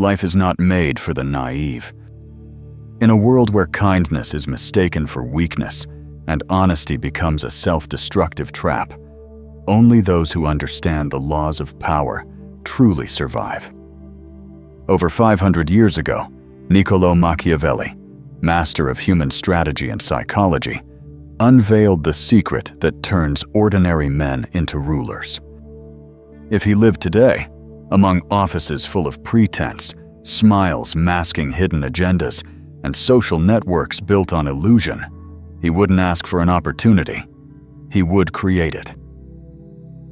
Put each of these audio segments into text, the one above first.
Life is not made for the naive. In a world where kindness is mistaken for weakness and honesty becomes a self-destructive trap, only those who understand the laws of power truly survive. Over 500 years ago, Niccolò Machiavelli, master of human strategy and psychology, unveiled the secret that turns ordinary men into rulers. If he lived today, among offices full of pretense, smiles masking hidden agendas, and social networks built on illusion, he wouldn't ask for an opportunity. He would create it.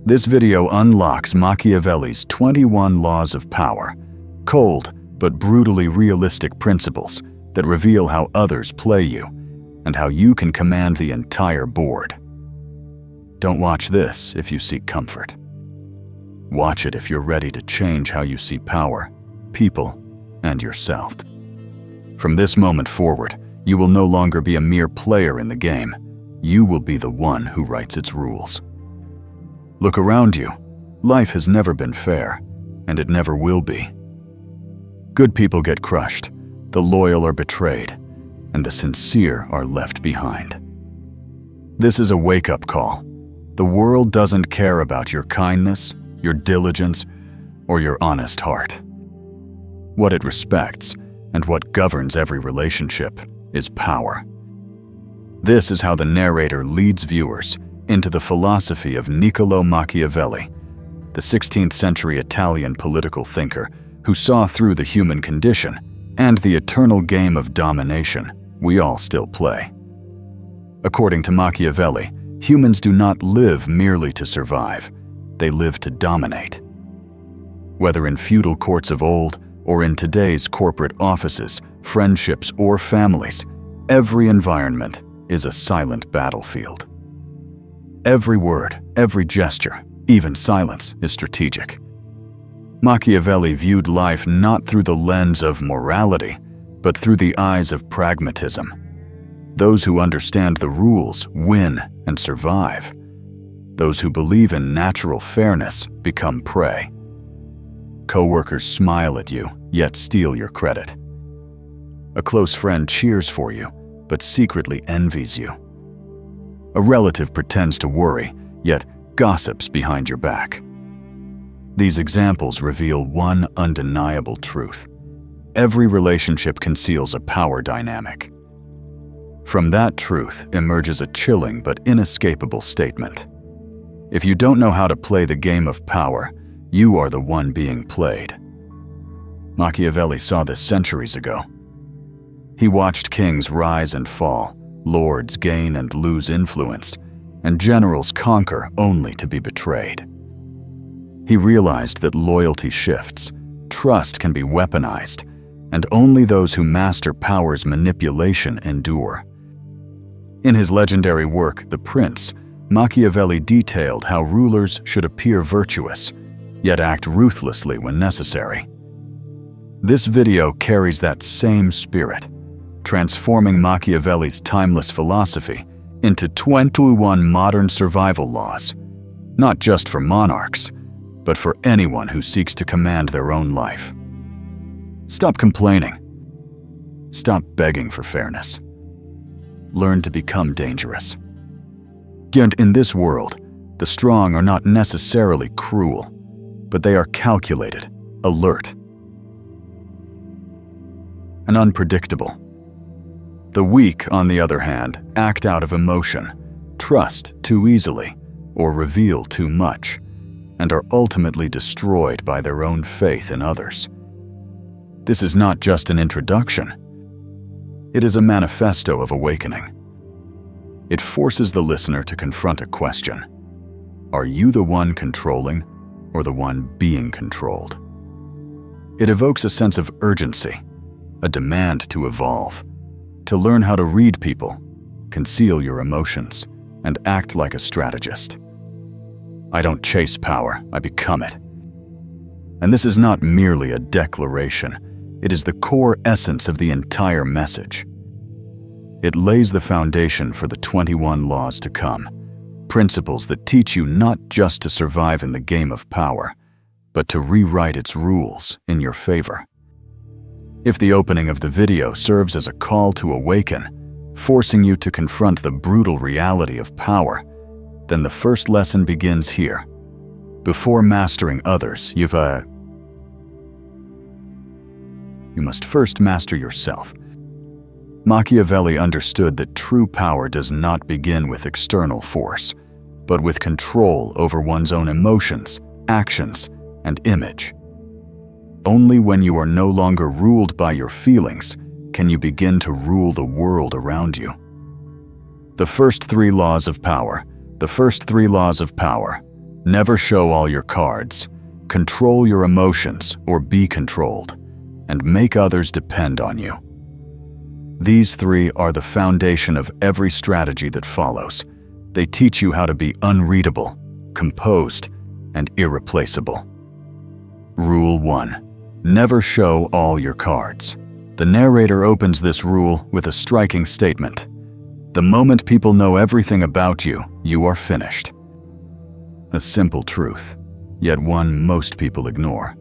This video unlocks Machiavelli's 21 laws of power, cold but brutally realistic principles that reveal how others play you and how you can command the entire board. Don't watch this if you seek comfort. Watch it if you're ready to change how you see power, people, and yourself. From this moment forward, you will no longer be a mere player in the game. You will be the one who writes its rules. Look around you. Life has never been fair, and it never will be. Good people get crushed, the loyal are betrayed, and the sincere are left behind. This is a wake-up call. The world doesn't care about your kindness, your diligence, or your honest heart. What it respects, and what governs every relationship, is power. This is how the narrator leads viewers into the philosophy of Niccolò Machiavelli, the 16th century Italian political thinker who saw through the human condition and the eternal game of domination we all still play. According to Machiavelli, humans do not live merely to survive, they live to dominate. Whether in feudal courts of old or in today's corporate offices, friendships, or families, every environment is a silent battlefield. Every word, every gesture, even silence is strategic. Machiavelli viewed life not through the lens of morality, but through the eyes of pragmatism. Those who understand the rules win and survive. Those who believe in natural fairness become prey. Coworkers smile at you, yet steal your credit. A close friend cheers for you, but secretly envies you. A relative pretends to worry, yet gossips behind your back. These examples reveal one undeniable truth. Every relationship conceals a power dynamic. From that truth emerges a chilling but inescapable statement. If you don't know how to play the game of power, you are the one being played. Machiavelli saw this centuries ago. He watched kings rise and fall, lords gain and lose influence, and generals conquer only to be betrayed. He realized that loyalty shifts, trust can be weaponized, and only those who master power's manipulation endure. In his legendary work, The Prince, Machiavelli detailed how rulers should appear virtuous, yet act ruthlessly when necessary. This video carries that same spirit, transforming Machiavelli's timeless philosophy into 21 modern survival laws, not just for monarchs, but for anyone who seeks to command their own life. Stop complaining. Stop begging for fairness. Learn to become dangerous. And in this world, the strong are not necessarily cruel, but they are calculated, alert, and unpredictable. The weak, on the other hand, act out of emotion, trust too easily, or reveal too much, and are ultimately destroyed by their own faith in others. This is not just an introduction. It is a manifesto of awakening. It forces the listener to confront a question. Are you the one controlling or the one being controlled? It evokes a sense of urgency, a demand to evolve, to learn how to read people, conceal your emotions, and act like a strategist. I don't chase power, I become it. And this is not merely a declaration, it is the core essence of the entire message. It lays the foundation for the 21 laws to come, principles that teach you not just to survive in the game of power, but to rewrite its rules in your favor. If the opening of the video serves as a call to awaken, forcing you to confront the brutal reality of power, then the first lesson begins here. Before mastering others, you must first master yourself. Machiavelli understood that true power does not begin with external force, but with control over one's own emotions, actions, and image. Only when you are no longer ruled by your feelings can you begin to rule the world around you. The first three laws of power. Never show all your cards, control your emotions or be controlled, and make others depend on you. These three are the foundation of every strategy that follows. They teach you how to be unreadable, composed, and irreplaceable. Rule 1. Never show all your cards. The narrator opens this rule with a striking statement. The moment people know everything about you, you are finished. A simple truth, yet one most people ignore.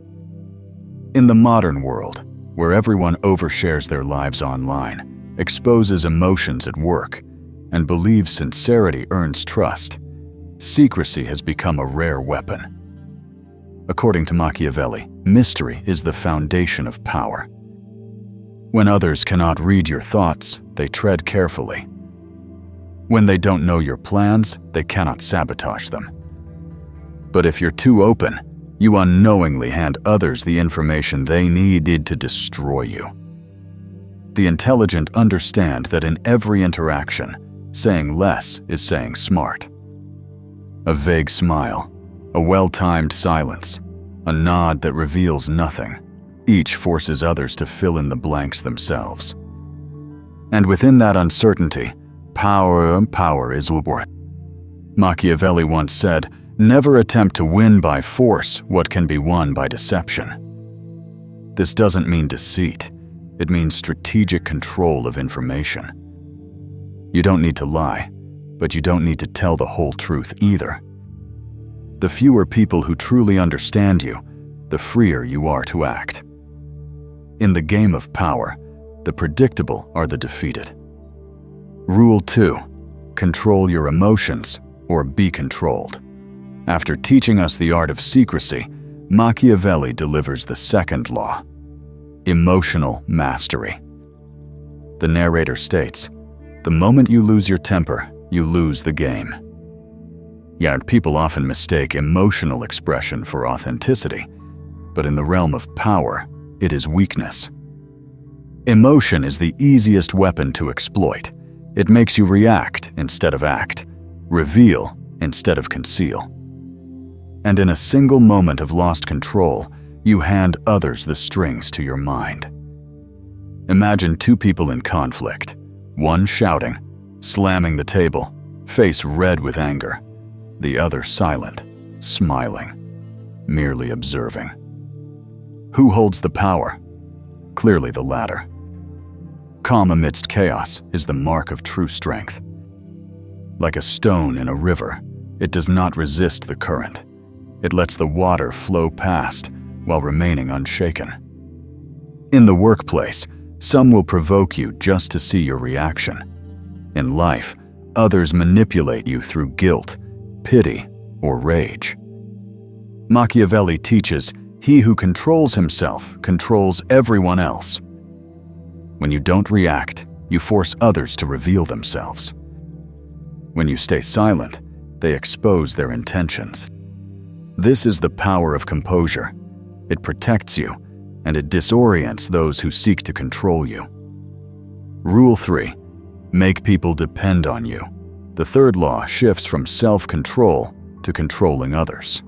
In the modern world, where everyone overshares their lives online, exposes emotions at work, and believes sincerity earns trust, secrecy has become a rare weapon. According to Machiavelli, mystery is the foundation of power. When others cannot read your thoughts, they tread carefully. When they don't know your plans, they cannot sabotage them. But if you're too open, you unknowingly hand others the information they needed to destroy you. The intelligent understand that in every interaction, saying less is saying smart. A vague smile, a well-timed silence, a nod that reveals nothing, each forces others to fill in the blanks themselves. And within that uncertainty, power is war. Machiavelli once said, "Never attempt to win by force what can be won by deception." This doesn't mean deceit. It means strategic control of information. You don't need to lie, but you don't need to tell the whole truth either. The fewer people who truly understand you, the freer you are to act. In the game of power, the predictable are the defeated. Rule 2. Control your emotions or be controlled. After teaching us the art of secrecy, Machiavelli delivers the second law: emotional mastery. The narrator states, "The moment you lose your temper, you lose the game." Yet people often mistake emotional expression for authenticity, but in the realm of power, it is weakness. Emotion is the easiest weapon to exploit. It makes you react instead of act, reveal instead of conceal. And in a single moment of lost control, you hand others the strings to your mind. Imagine two people in conflict, one shouting, slamming the table, face red with anger, the other silent, smiling, merely observing. Who holds the power? Clearly the latter. Calm amidst chaos is the mark of true strength. Like a stone in a river, it does not resist the current. It lets the water flow past while remaining unshaken. In the workplace, some will provoke you just to see your reaction. In life, others manipulate you through guilt, pity, or rage. Machiavelli teaches, he who controls himself controls everyone else. When you don't react, you force others to reveal themselves. When you stay silent, they expose their intentions. This is the power of composure. It protects you, and it disorients those who seek to control you. Rule 3. Make people depend on you. The third law shifts from self-control to controlling others.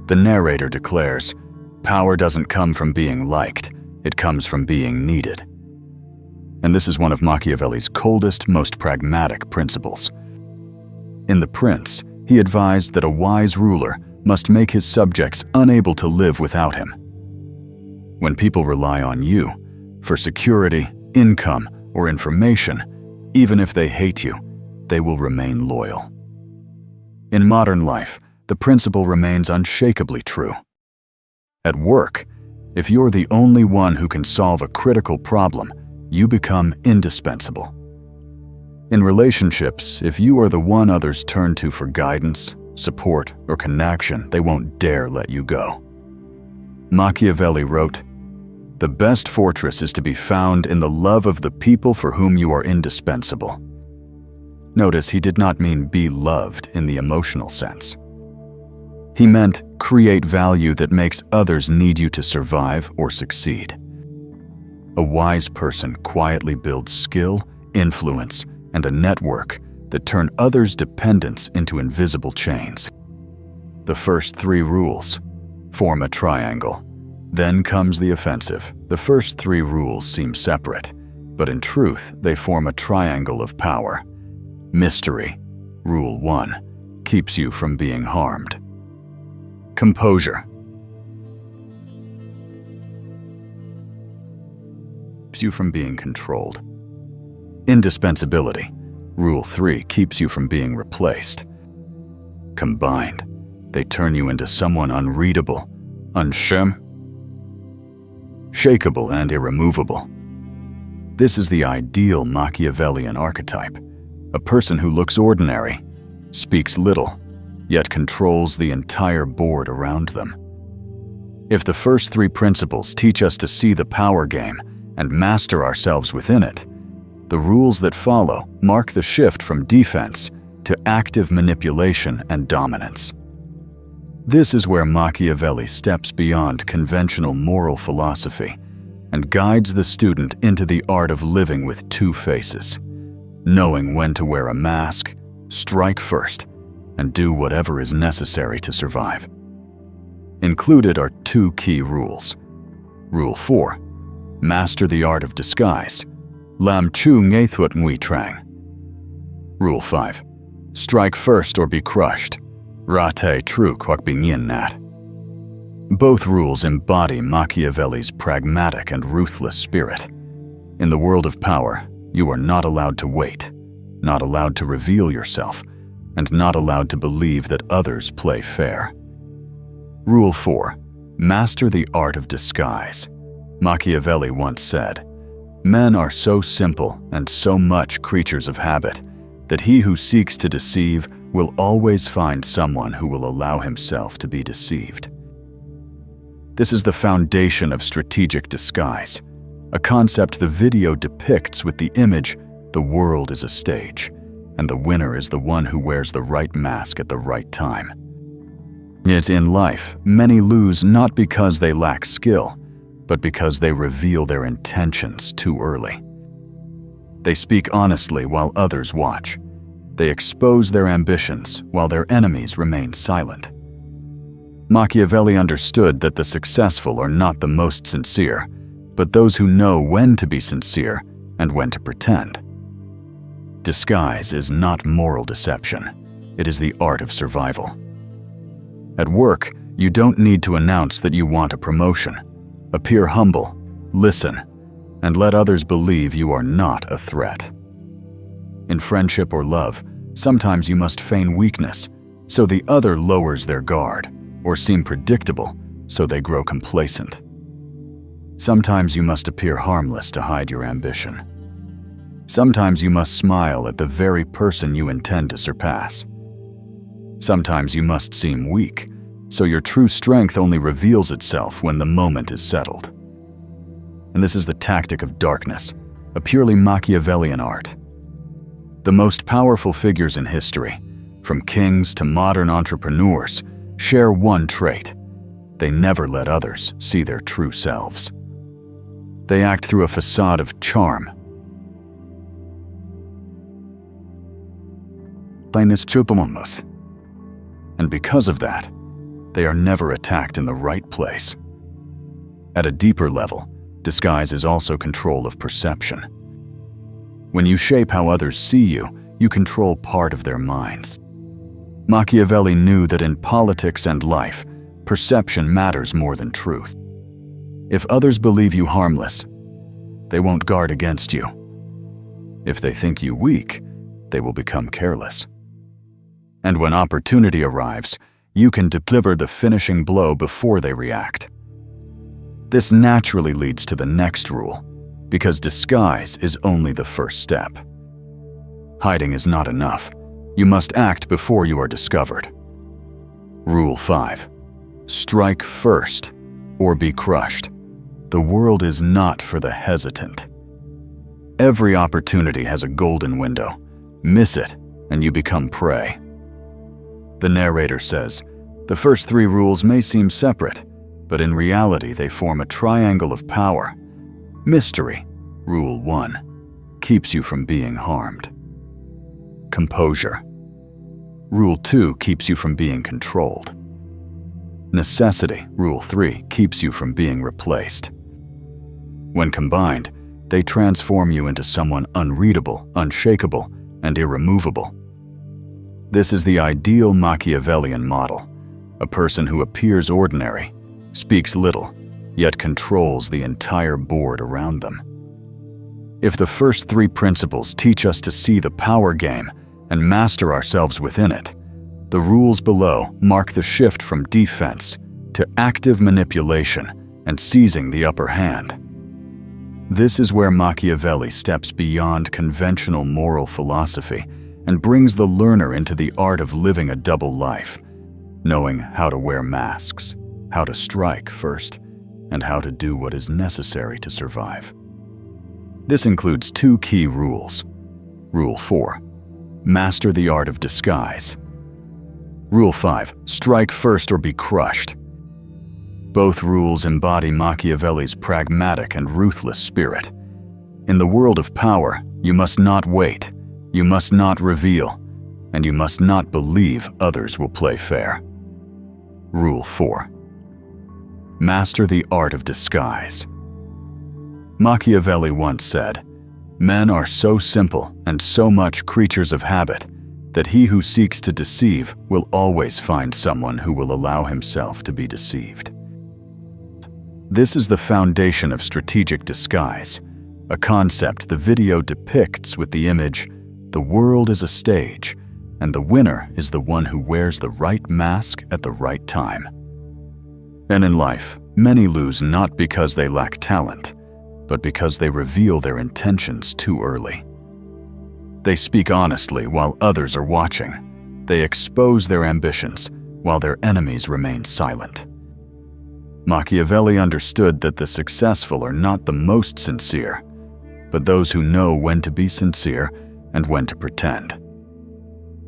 The narrator declares, power doesn't come from being liked, it comes from being needed. And this is one of Machiavelli's coldest, most pragmatic principles. In The Prince, he advised that a wise ruler must make his subjects unable to live without him. When people rely on you for security, income, or information, even if they hate you, they will remain loyal. In modern life, the principle remains unshakably true. At work, If you're the only one who can solve a critical problem, you become indispensable. In relationships, if you are the one others turn to for guidance, support, or connection, they won't dare let you go. Machiavelli wrote, "The best fortress is to be found in the love of the people for whom you are indispensable." Notice he did not mean be loved in the emotional sense. He meant create value that makes others need you to survive or succeed. A wise person quietly builds skill, influence, and a network that turn others' dependence into invisible chains. The first 3 rules form a triangle. Then comes the offensive. The first 3 rules seem separate, but in truth, they form a triangle of power. Mystery, Rule 1, keeps you from being harmed. Composure keeps you from being controlled. Indispensability, Rule 3, keeps you from being replaced. Combined, they turn you into someone unreadable, unshakable, and irremovable. This is the ideal Machiavellian archetype, a person who looks ordinary, speaks little, yet controls the entire board around them. If the first 3 principles teach us to see the power game and master ourselves within it, the rules that follow mark the shift from defense to active manipulation and dominance. This is where Machiavelli steps beyond conventional moral philosophy and guides the student into the art of living with 2 faces, knowing when to wear a mask, strike first, and do whatever is necessary to survive. Included are 2 key rules. Rule 4, master the art of disguise. Lam chu ngay thuat ngui trang. Rule 5, strike first or be crushed. Rate tru kwak bingyin nat. Both rules embody Machiavelli's pragmatic and ruthless spirit. In the world of power, you are not allowed to wait, not allowed to reveal yourself, and not allowed to believe that others play fair. Rule 4, master the art of disguise. Machiavelli once said, "Men are so simple and so much creatures of habit that he who seeks to deceive will always find someone who will allow himself to be deceived." This is the foundation of strategic disguise, a concept the video depicts with the image, "The world is a stage, and the winner is the one who wears the right mask at the right time." Yet in life, many lose not because they lack skill, but because they reveal their intentions too early. They speak honestly while others watch. They expose their ambitions while their enemies remain silent. Machiavelli understood that the successful are not the most sincere, but those who know when to be sincere and when to pretend. Disguise is not moral deception. It is the art of survival. At work, you don't need to announce that you want a promotion. Appear humble, listen, and let others believe you are not a threat. In friendship or love, sometimes you must feign weakness, so the other lowers their guard, or seem predictable, so they grow complacent. Sometimes you must appear harmless to hide your ambition. Sometimes you must smile at the very person you intend to surpass. Sometimes you must seem weak, so your true strength only reveals itself when the moment is settled. And this is the tactic of darkness, a purely Machiavellian art. The most powerful figures in history, from kings to modern entrepreneurs, share one trait: they never let others see their true selves. They act through a facade of charm. And because of that, they are never attacked in the right place. At a deeper level, disguise is also control of perception. When you shape how others see you, you control part of their minds. Machiavelli knew that in politics and life, perception matters more than truth. If others believe you harmless, they won't guard against you. If they think you weak, they will become careless. And when opportunity arrives, you can deliver the finishing blow before they react. This naturally leads to the next rule, because disguise is only the first step. Hiding is not enough. You must act before you are discovered. Rule 5. Strike first, or be crushed. The world is not for the hesitant. Every opportunity has a golden window. Miss it, and you become prey. The narrator says, the first 3 rules may seem separate, but in reality they form a triangle of power. Mystery, Rule 1, keeps you from being harmed. Composure. Rule 2 keeps you from being controlled. Necessity, Rule 3, keeps you from being replaced. When combined, they transform you into someone unreadable, unshakable, and irremovable. This is the ideal Machiavellian model, a person who appears ordinary, speaks little, yet controls the entire board around them. If the first 3 principles teach us to see the power game and master ourselves within it, the rules below mark the shift from defense to active manipulation and seizing the upper hand. This is where Machiavelli steps beyond conventional moral philosophy and brings the learner into the art of living a double life, knowing how to wear masks, how to strike first, and how to do what is necessary to survive. This includes 2 key rules. Rule 4. Master the art of disguise. Rule 5. Strike first or be crushed. Both rules embody Machiavelli's pragmatic and ruthless spirit. In the world of power, you must not wait, you must not reveal, and you must not believe others will play fair. Rule 4. Master the art of disguise. Machiavelli once said, "Men are so simple and so much creatures of habit that he who seeks to deceive will always find someone who will allow himself to be deceived." This is the foundation of strategic disguise, a concept the video depicts with the image, "The world is a stage, and the winner is the one who wears the right mask at the right time." And in life, many lose not because they lack talent, but because they reveal their intentions too early. They speak honestly while others are watching. They expose their ambitions while their enemies remain silent. Machiavelli understood that the successful are not the most sincere, but those who know when to be sincere and when to pretend.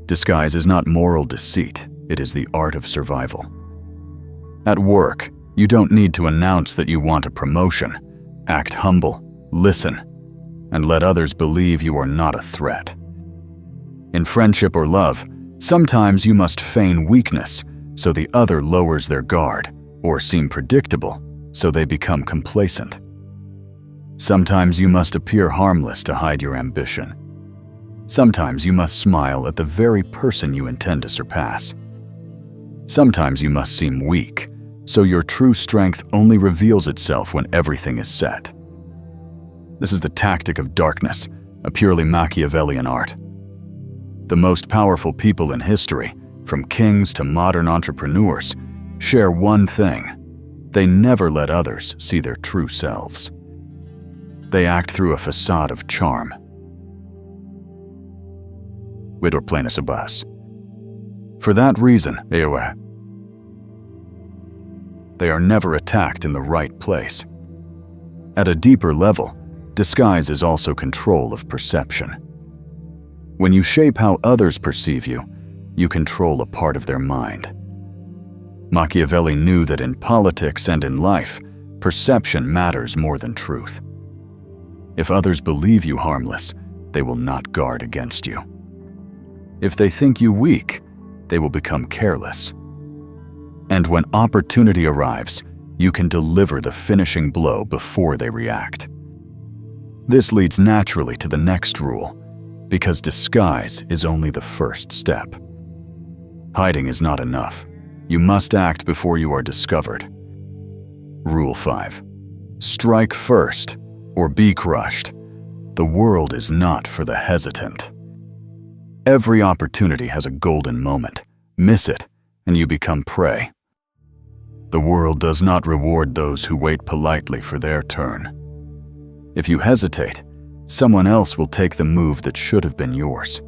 Disguise is not moral deceit, it is the art of survival. At work, you don't need to announce that you want a promotion. Act humble, listen, and let others believe you are not a threat. In friendship or love, sometimes you must feign weakness so the other lowers their guard, or seem predictable so they become complacent. Sometimes you must appear harmless to hide your ambition. Sometimes you must smile at the very person you intend to surpass. Sometimes you must seem weak, so your true strength only reveals itself when everything is set. This is the tactic of darkness, a purely Machiavellian art. The most powerful people in history, from kings to modern entrepreneurs, share one thing: they never let others see their true selves. They act through a facade of charm. With or plainus abus. For that reason, they are never attacked in the right place. At a deeper level, disguise is also control of perception. When you shape how others perceive you, you control a part of their mind. Machiavelli knew that in politics and in life, perception matters more than truth. If others believe you harmless, they will not guard against you. If they think you weak, they will become careless. And when opportunity arrives, you can deliver the finishing blow before they react. This leads naturally to the next rule, because disguise is only the first step. Hiding is not enough. You must act before you are discovered. Rule 5. Strike first, or be crushed. The world is not for the hesitant. Every opportunity has a golden moment. Miss it, and you become prey. The world does not reward those who wait politely for their turn. If you hesitate, someone else will take the move that should have been yours.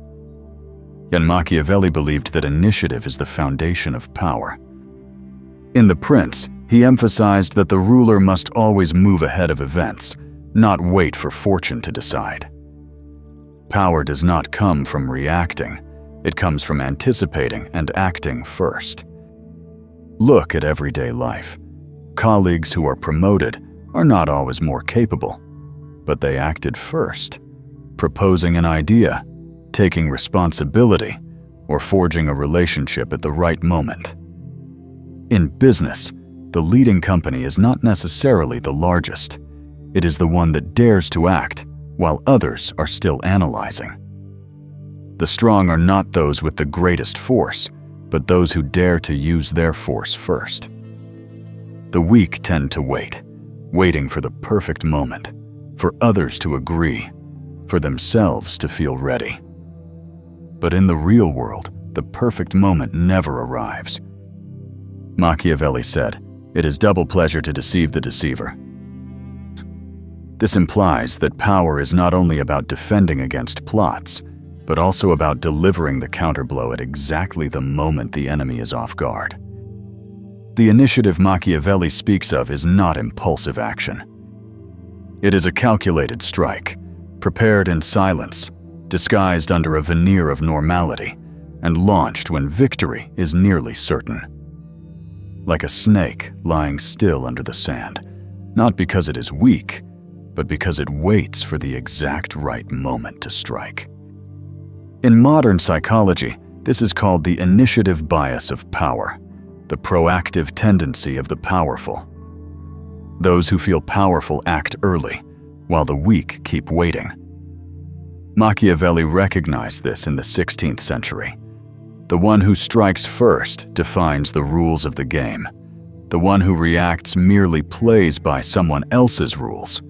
And Machiavelli believed that initiative is the foundation of power. In The Prince, he emphasized that the ruler must always move ahead of events, not wait for fortune to decide. Power does not come from reacting, it comes from anticipating and acting first. Look at everyday life. Colleagues who are promoted are not always more capable, but they acted first, proposing an idea, taking responsibility, or forging a relationship at the right moment. In business, the leading company is not necessarily the largest. It is the one that dares to act while others are still analyzing. The strong are not those with the greatest force, but those who dare to use their force first. The weak tend to wait, waiting for the perfect moment, for others to agree, for themselves to feel ready. But in the real world, the perfect moment never arrives. Machiavelli said, "It is double pleasure to deceive the deceiver." This implies that power is not only about defending against plots, but also about delivering the counterblow at exactly the moment the enemy is off guard. The initiative Machiavelli speaks of is not impulsive action. It is a calculated strike, prepared in silence, disguised under a veneer of normality, and launched when victory is nearly certain. Like a snake lying still under the sand, not because it is weak, but because it waits for the exact right moment to strike. In modern psychology, this is called the initiative bias of power, the proactive tendency of the powerful. Those who feel powerful act early, while the weak keep waiting. Machiavelli recognized this in the 16th century. The one who strikes first defines the rules of the game. The one who reacts merely plays by someone else's rules.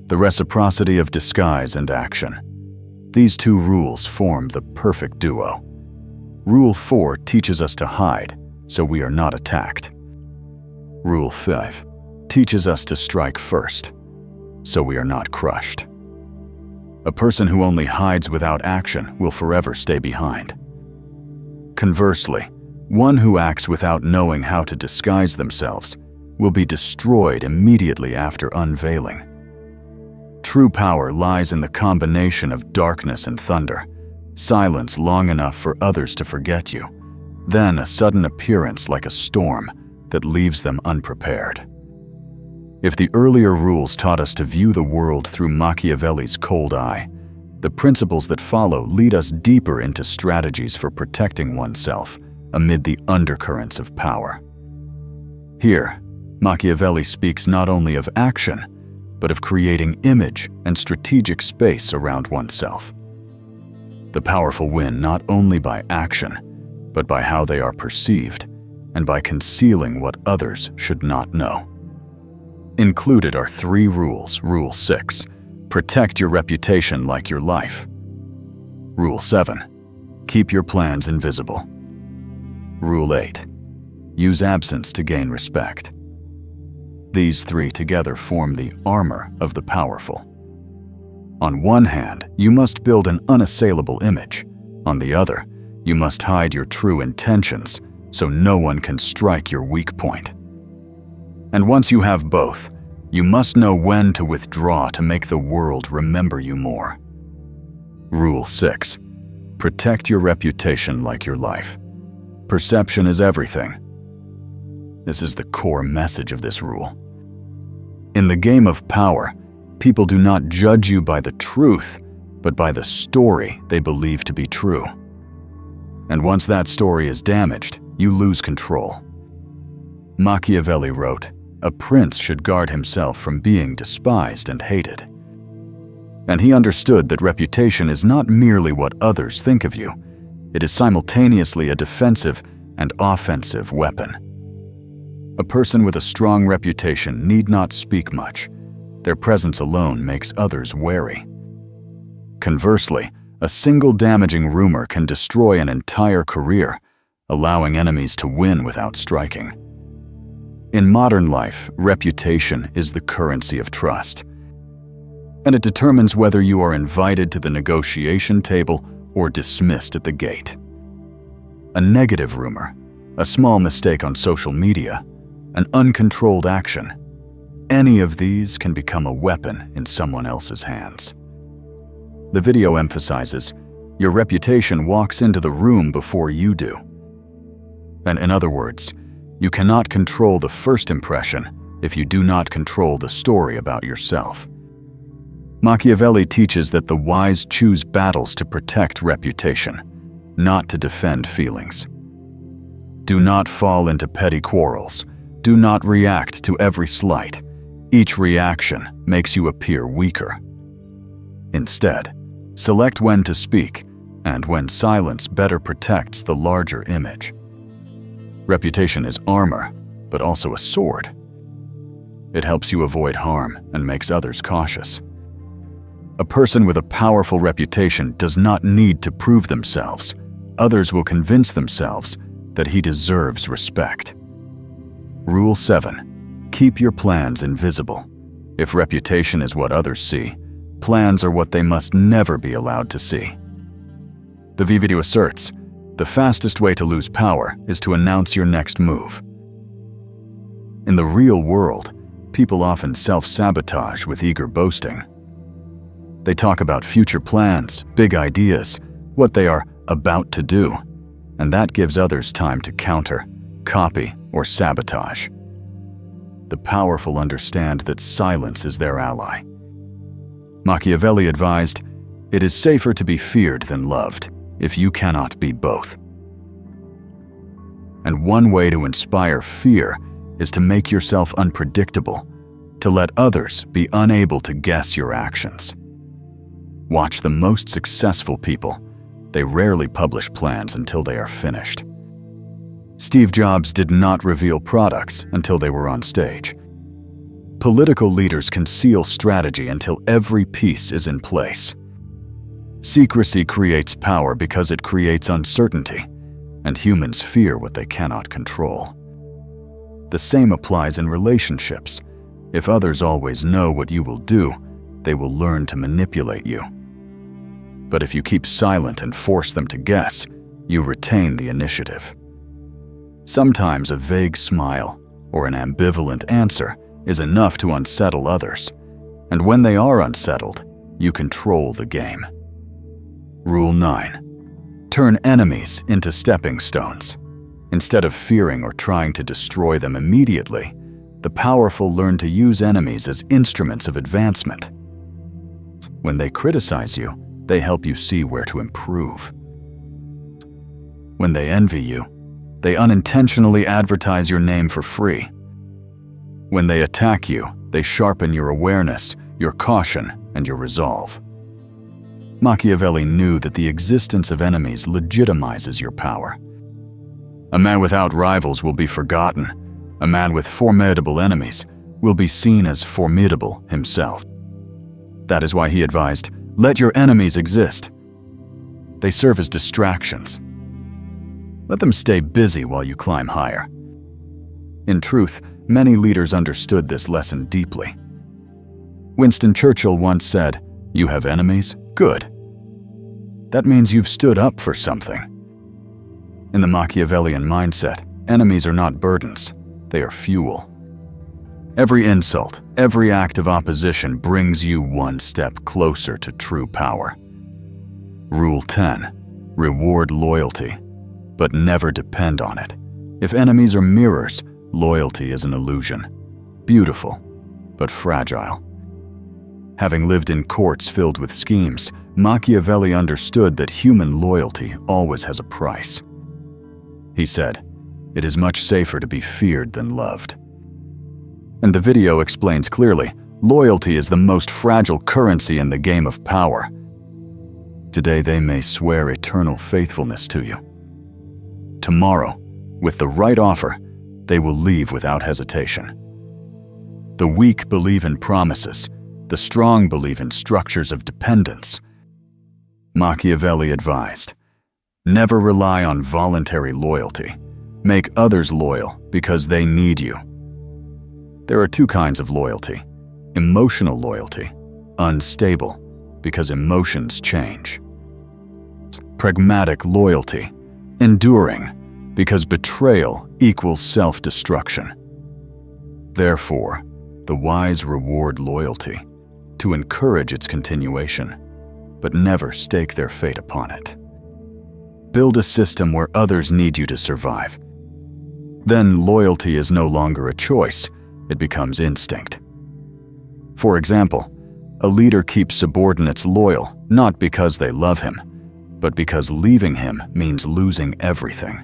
The reciprocity of disguise and action. These two rules form the perfect duo. Rule 4 teaches us to hide, so we are not attacked. Rule 5 teaches us to strike first, so we are not crushed. A person who only hides without action will forever stay behind. Conversely, one who acts without knowing how to disguise themselves will be destroyed immediately after unveiling. True power lies in the combination of darkness and thunder, silence long enough for others to forget you, then a sudden appearance like a storm that leaves them unprepared. If the earlier rules taught us to view the world through Machiavelli's cold eye, the principles that follow lead us deeper into strategies for protecting oneself amid the undercurrents of power. Here, Machiavelli speaks not only of action, but of creating image and strategic space around oneself. The powerful win not only by action, but by how they are perceived, and by concealing what others should not know. Included are 3 rules. Rule 6, protect your reputation like your life. Rule 7, keep your plans invisible. Rule 8, use absence to gain respect. These 3 together form the armor of the powerful. On one hand, you must build an unassailable image. On the other, you must hide your true intentions so no one can strike your weak point. And once you have both, you must know when to withdraw to make the world remember you more. Rule 6, protect your reputation like your life. Perception is everything. This is the core message of this rule. In the game of power, people do not judge you by the truth, but by the story they believe to be true. And once that story is damaged, you lose control. Machiavelli wrote, "A prince should guard himself from being despised and hated." And he understood that reputation is not merely what others think of you, it is simultaneously a defensive and offensive weapon. A person with a strong reputation need not speak much. Their presence alone makes others wary. Conversely, a single damaging rumor can destroy an entire career, allowing enemies to win without striking. In modern life, reputation is the currency of trust, and it determines whether you are invited to the negotiation table or dismissed at the gate. A negative rumor, a small mistake on social media, an uncontrolled action, any of these can become a weapon in someone else's hands. The video emphasizes, your reputation walks into the room before you do. And in other words, you cannot control the first impression if you do not control the story about yourself. Machiavelli teaches that the wise choose battles to protect reputation, not to defend feelings. Do not fall into petty quarrels. Do not react to every slight. Each reaction makes you appear weaker. Instead, select when to speak and when silence better protects the larger image. Reputation is armor, but also a sword. It helps you avoid harm and makes others cautious. A person with a powerful reputation does not need to prove themselves. Others will convince themselves that he deserves respect. Rule 7. Keep your plans invisible. If reputation is what others see, plans are what they must never be allowed to see. The video asserts, the fastest way to lose power is to announce your next move. In the real world, people often self-sabotage with eager boasting. They talk about future plans, big ideas, what they are about to do, and that gives others time to counter, copy, or sabotage. The powerful understand that silence is their ally. Machiavelli advised, it is safer to be feared than loved, if you cannot be both. And one way to inspire fear is to make yourself unpredictable, to let others be unable to guess your actions. Watch the most successful people. They rarely publish plans until they are finished. Steve Jobs did not reveal products until they were on stage. Political leaders conceal strategy until every piece is in place. Secrecy creates power because it creates uncertainty, and humans fear what they cannot control. The same applies in relationships. If others always know what you will do, they will learn to manipulate you. But if you keep silent and force them to guess, you retain the initiative. Sometimes a vague smile or an ambivalent answer is enough to unsettle others, and when they are unsettled, you control the game. Rule 9. Turn enemies into stepping stones. Instead of fearing or trying to destroy them immediately, the powerful learn to use enemies as instruments of advancement. When they criticize you, they help you see where to improve. When they envy you, they unintentionally advertise your name for free. When they attack you, they sharpen your awareness, your caution, and your resolve. Machiavelli knew that the existence of enemies legitimizes your power. A man without rivals will be forgotten. A man with formidable enemies will be seen as formidable himself. That is why he advised, let your enemies exist. They serve as distractions. Let them stay busy while you climb higher. In truth, many leaders understood this lesson deeply. Winston Churchill once said, "You have enemies? Good. That means you've stood up for something." In the Machiavellian mindset, enemies are not burdens, they are fuel. Every insult, every act of opposition brings you one step closer to true power. Rule 10. Reward loyalty, but never depend on it. If enemies are mirrors, loyalty is an illusion. Beautiful, but fragile. Having lived in courts filled with schemes, Machiavelli understood that human loyalty always has a price. He said, "It is much safer to be feared than loved." And the video explains clearly, loyalty is the most fragile currency in the game of power. Today they may swear eternal faithfulness to you. Tomorrow, with the right offer, they will leave without hesitation. The weak believe in promises, the strong believe in structures of dependence. Machiavelli advised, never rely on voluntary loyalty. Make others loyal because they need you. There are two kinds of loyalty: emotional loyalty, unstable, because emotions change; pragmatic loyalty, enduring, because betrayal equals self-destruction. Therefore, the wise reward loyalty to encourage its continuation, but never stake their fate upon it. Build a system where others need you to survive. Then loyalty is no longer a choice, it becomes instinct. For example, a leader keeps subordinates loyal not because they love him, but because leaving him means losing everything.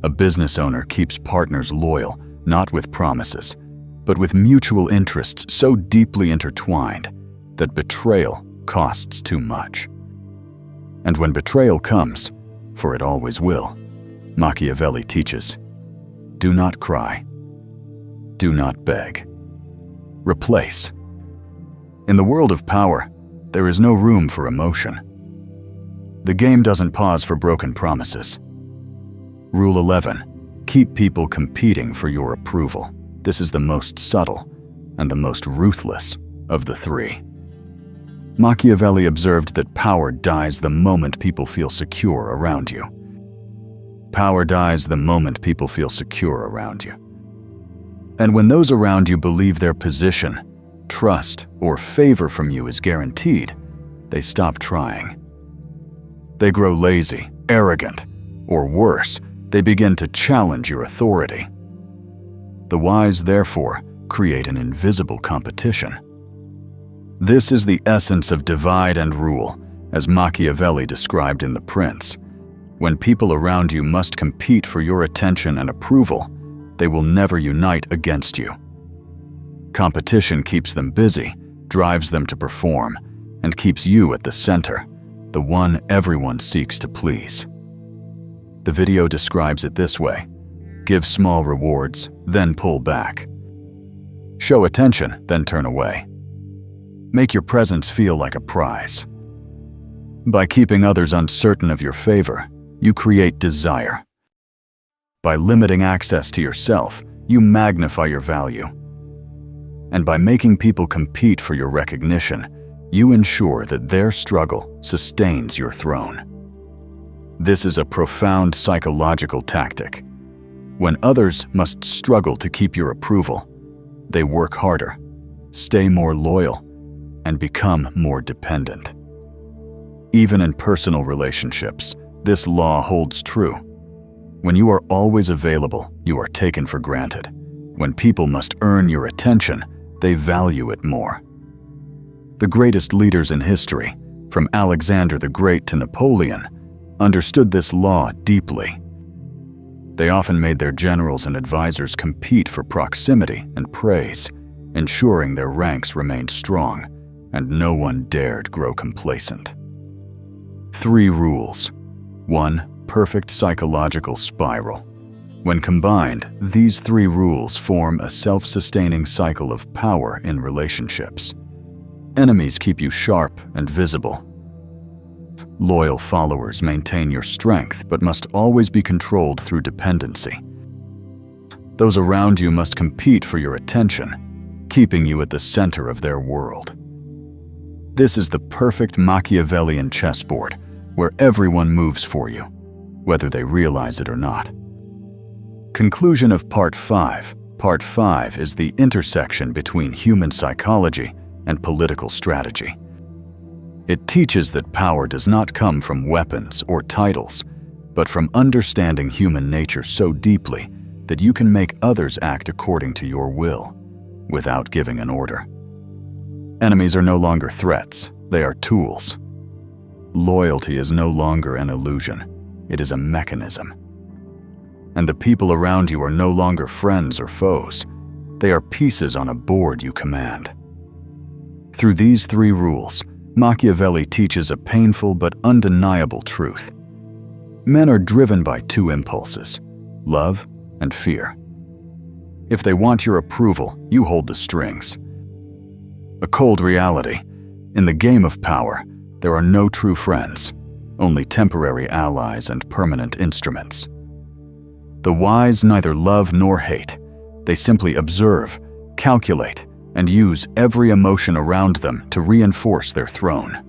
A business owner keeps partners loyal not with promises, but with mutual interests so deeply intertwined that betrayal costs too much. And when betrayal comes, for it always will, Machiavelli teaches, do not cry, do not beg. Replace. In the world of power, there is no room for emotion. The game doesn't pause for broken promises. Rule 11. Keep people competing for your approval. This is the most subtle and the most ruthless of the three. Machiavelli observed that power dies the moment people feel secure around you. Power dies the moment people feel secure around you. And when those around you believe their position, trust, or favor from you is guaranteed, they stop trying. They grow lazy, arrogant, or worse, they begin to challenge your authority. The wise, therefore, create an invisible competition. This is the essence of divide and rule, as Machiavelli described in The Prince. When people around you must compete for your attention and approval, they will never unite against you. Competition keeps them busy, drives them to perform, and keeps you at the center, the one everyone seeks to please. The video describes it this way: give small rewards, then pull back. Show attention, then turn away. Make your presence feel like a prize. By keeping others uncertain of your favor, you create desire. By limiting access to yourself, you magnify your value. And by making people compete for your recognition, you ensure that their struggle sustains your throne. This is a profound psychological tactic. When others must struggle to keep your approval, they work harder, stay more loyal, and become more dependent. Even in personal relationships, this law holds true. When you are always available, you are taken for granted. When people must earn your attention, they value it more. The greatest leaders in history, from Alexander the Great to Napoleon, understood this law deeply. They often made their generals and advisors compete for proximity and praise, ensuring their ranks remained strong and no one dared grow complacent. 3 rules. 1. Perfect psychological spiral. When combined, these 3 rules form a self-sustaining cycle of power in relationships. Enemies keep you sharp and visible. Loyal followers maintain your strength but must always be controlled through dependency. Those around you must compete for your attention, keeping you at the center of their world. This is the perfect Machiavellian chessboard, where everyone moves for you, whether they realize it or not. Conclusion of Part 5. Part 5 is the intersection between human psychology and political strategy. It teaches that power does not come from weapons or titles, but from understanding human nature so deeply that you can make others act according to your will, without giving an order. Enemies are no longer threats, they are tools. Loyalty is no longer an illusion, it is a mechanism. And the people around you are no longer friends or foes, they are pieces on a board you command. Through these 3 rules, Machiavelli teaches a painful but undeniable truth. Men are driven by 2 impulses, love and fear. If they want your approval, you hold the strings. A cold reality: in the game of power, there are no true friends, only temporary allies and permanent instruments. The wise neither love nor hate, they simply observe calculate, and use every emotion around them to reinforce their throne.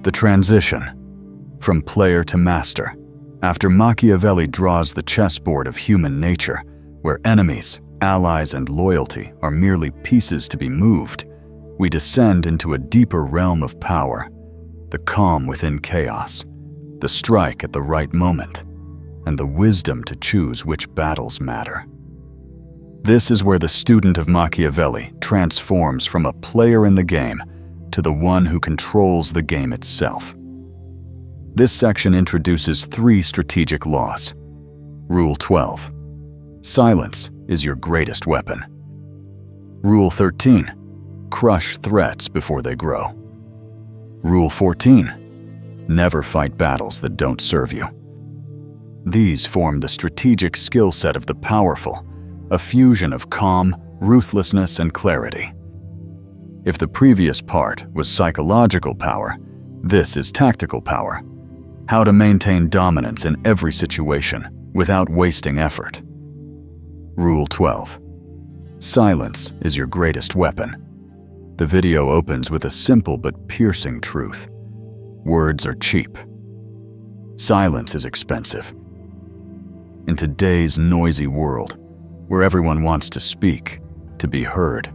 The transition from player to master. After Machiavelli draws the chessboard of human nature, where enemies, allies, and loyalty are merely pieces to be moved, we descend into a deeper realm of power, the calm within chaos, the strike at the right moment, and the wisdom to choose which battles matter. This is where the student of Machiavelli transforms from a player in the game to the one who controls the game itself. This section introduces 3 strategic laws. Rule 12. Silence is your greatest weapon. Rule 13. Crush threats before they grow. Rule 14. Never fight battles that don't serve you. These form the strategic skill set of the powerful, a fusion of calm, ruthlessness, and clarity. If the previous part was psychological power, this is tactical power. How to maintain dominance in every situation without wasting effort. Rule 12. Silence is your greatest weapon. The video opens with a simple but piercing truth. Words are cheap. Silence is expensive. In today's noisy world, where everyone wants to speak, to be heard,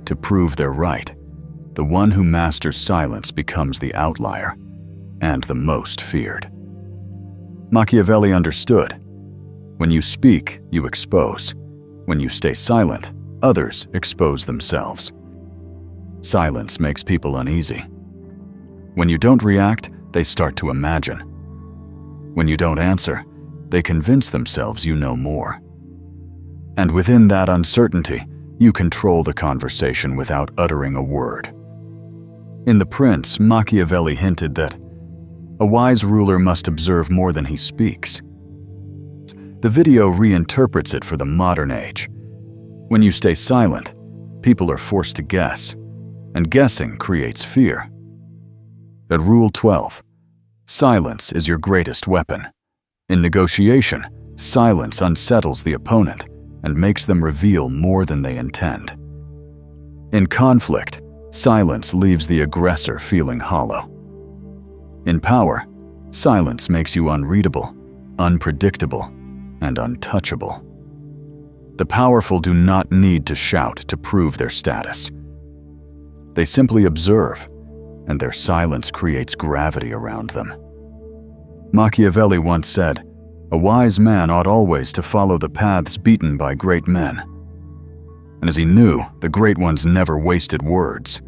to prove they're right, the one who masters silence becomes the outlier and the most feared. Machiavelli understood. When you speak, you expose. When you stay silent, others expose themselves. Silence makes people uneasy. When you don't react, they start to imagine. When you don't answer, they convince themselves you know more. And within that uncertainty, you control the conversation without uttering a word. In The Prince, Machiavelli hinted that a wise ruler must observe more than he speaks. The video reinterprets it for the modern age. When you stay silent, people are forced to guess, and guessing creates fear. At Rule 12, silence is your greatest weapon. In negotiation, silence unsettles the opponent and makes them reveal more than they intend. In conflict, silence leaves the aggressor feeling hollow. In power, silence makes you unreadable, unpredictable, and untouchable. The powerful do not need to shout to prove their status. They simply observe, and their silence creates gravity around them. Machiavelli once said, "A wise man ought always to follow the paths beaten by great men." And as he knew, the great ones never wasted words.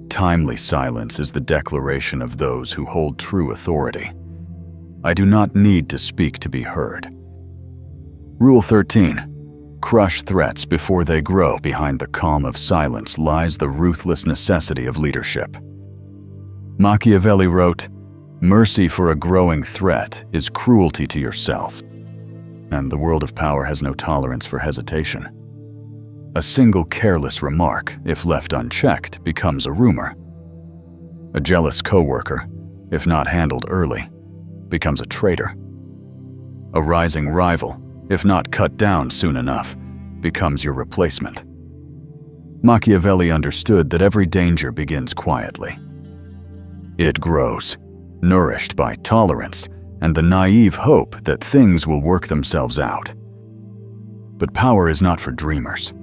Timely silence is the declaration of those who hold true authority. I do not need to speak to be heard. Rule 13. Crush threats before they grow. Behind the calm of silence lies the ruthless necessity of leadership. Machiavelli wrote, "Mercy for a growing threat is cruelty to yourself." And the world of power has no tolerance for hesitation. A single careless remark, if left unchecked, becomes a rumor. A jealous coworker, if not handled early, becomes a traitor. A rising rival, if not cut down soon enough, becomes your replacement. Machiavelli understood that every danger begins quietly. It grows, nourished by tolerance and the naive hope that things will work themselves out. But power is not for dreamers.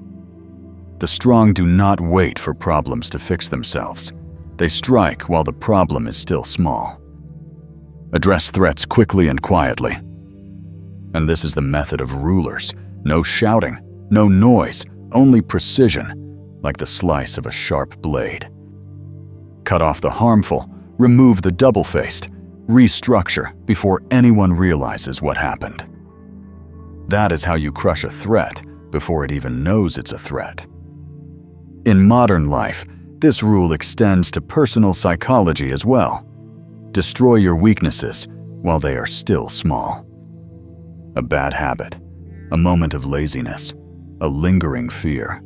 The strong do not wait for problems to fix themselves. They strike while the problem is still small. Address threats quickly and quietly. And this is the method of rulers. No shouting, no noise, only precision, like the slice of a sharp blade. Cut off the harmful, remove the double-faced, restructure before anyone realizes what happened. That is how you crush a threat before it even knows it's a threat. In modern life, this rule extends to personal psychology as well. Destroy your weaknesses while they are still small. A bad habit, a moment of laziness, a lingering fear.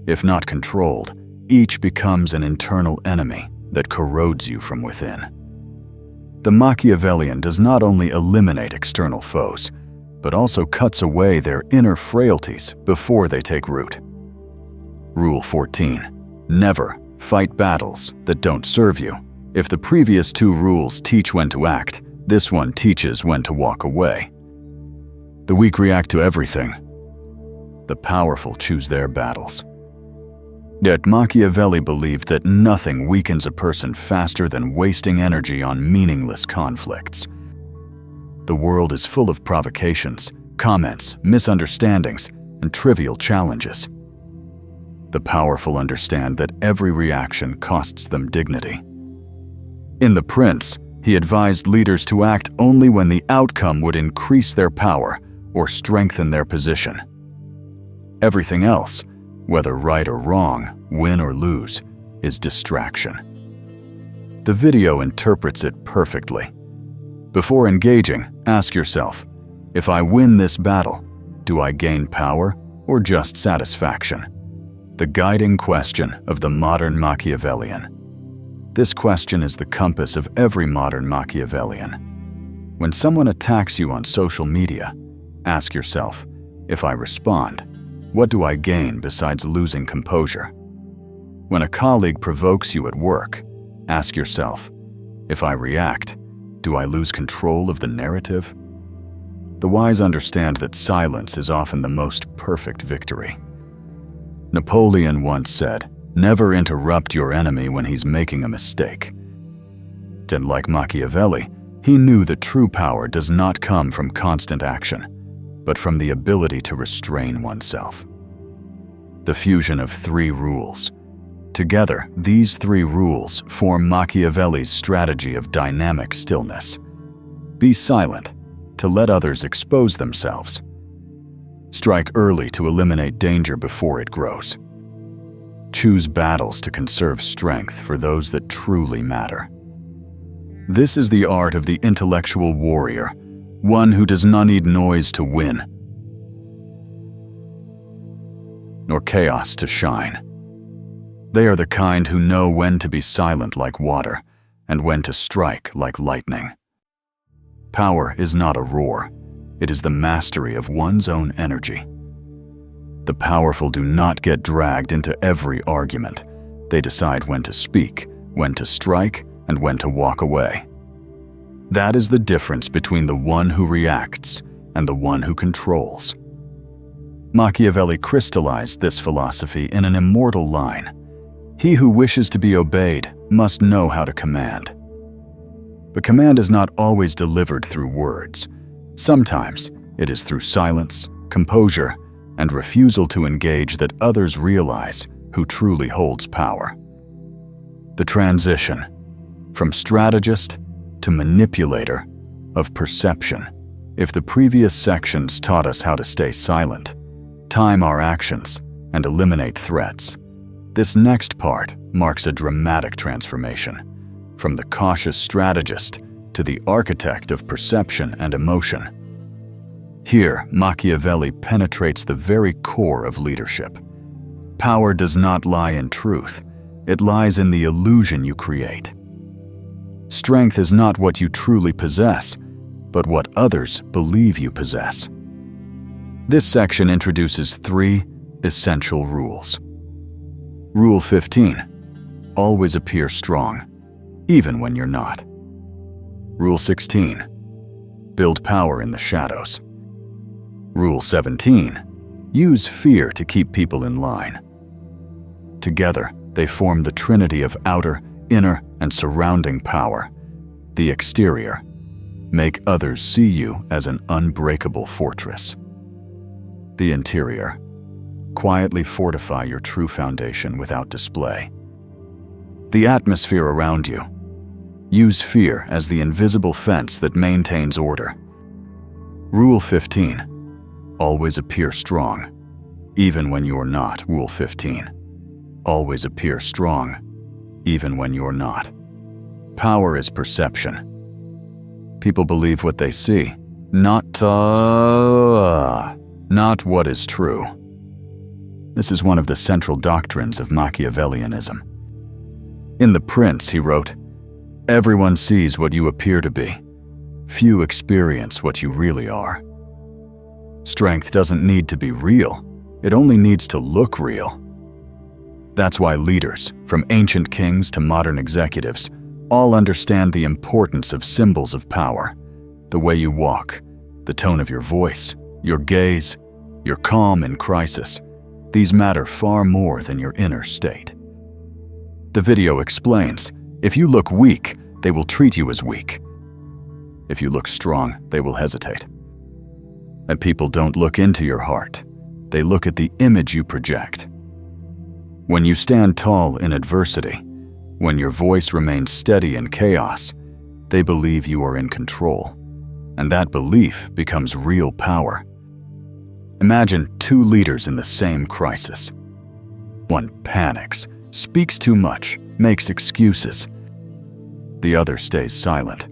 If not controlled, each becomes an internal enemy that corrodes you from within. The Machiavellian does not only eliminate external foes, but also cuts away their inner frailties before they take root. Rule 14. Never fight battles that don't serve you. If the previous two rules teach when to act, this one teaches when to walk away. The weak react to everything. The powerful choose their battles. Yet Machiavelli believed that nothing weakens a person faster than wasting energy on meaningless conflicts. The world is full of provocations, comments, misunderstandings, and trivial challenges. The powerful understand that every reaction costs them dignity. In The Prince, he advised leaders to act only when the outcome would increase their power or strengthen their position. Everything else, whether right or wrong, win or lose, is distraction. The video interprets it perfectly. Before engaging, ask yourself, if I win this battle, do I gain power or just satisfaction? The guiding question of the modern Machiavellian. This question is the compass of every modern Machiavellian. When someone attacks you on social media, ask yourself, if I respond, what do I gain besides losing composure? When a colleague provokes you at work, ask yourself, if I react, do I lose control of the narrative? The wise understand that silence is often the most perfect victory. Napoleon once said, never interrupt your enemy when he's making a mistake. And like Machiavelli, he knew that true power does not come from constant action, but from the ability to restrain oneself. The fusion of 3 rules. Together, these 3 rules form Machiavelli's strategy of dynamic stillness. Be silent, to let others expose themselves. Strike early to eliminate danger before it grows. Choose battles to conserve strength for those that truly matter. This is the art of the intellectual warrior, one who does not need noise to win, nor chaos to shine. They are the kind who know when to be silent like water and when to strike like lightning. Power is not a roar. It is the mastery of one's own energy. The powerful do not get dragged into every argument. They decide when to speak, when to strike, and when to walk away. That is the difference between the one who reacts and the one who controls. Machiavelli crystallized this philosophy in an immortal line: "He who wishes to be obeyed must know how to command." But command is not always delivered through words. Sometimes it is through silence, composure, and refusal to engage that others realize who truly holds power. The transition from strategist to manipulator of perception. If the previous sections taught us how to stay silent, time our actions, and eliminate threats, this next part marks a dramatic transformation, from the cautious strategist to the architect of perception and emotion. Here, Machiavelli penetrates the very core of leadership. Power does not lie in truth. It lies in the illusion you create. Strength is not what you truly possess, but what others believe you possess. This section introduces 3 essential rules. Rule 15. Always appear strong, even when you're not. Rule 16. Build power in the shadows. Rule 17. Use fear to keep people in line. Together, they form the trinity of outer, inner, and surrounding power. The exterior. Make others see you as an unbreakable fortress. The interior. Quietly fortify your true foundation without display. The atmosphere around you. Use fear as the invisible fence that maintains order. Rule 15. Always appear strong, even when you're not. Rule 15. Always appear strong, even when you're not. Power is perception. People believe what they see, not what is true. This is one of the central doctrines of Machiavellianism. In The Prince, he wrote, "Everyone sees what you appear to be. Few experience what you really are." Strength doesn't need to be real. It only needs to look real. That's why leaders, from ancient kings to modern executives, all understand the importance of symbols of power. The way you walk, the tone of your voice, your gaze, your calm in crisis. These matter far more than your inner state. The video explains, if you look weak, they will treat you as weak. If you look strong, they will hesitate. And people don't look into your heart. They look at the image you project. When you stand tall in adversity, when your voice remains steady in chaos, they believe you are in control. And that belief becomes real power. Imagine two leaders in the same crisis. One panics, speaks too much, makes excuses. The other stays silent,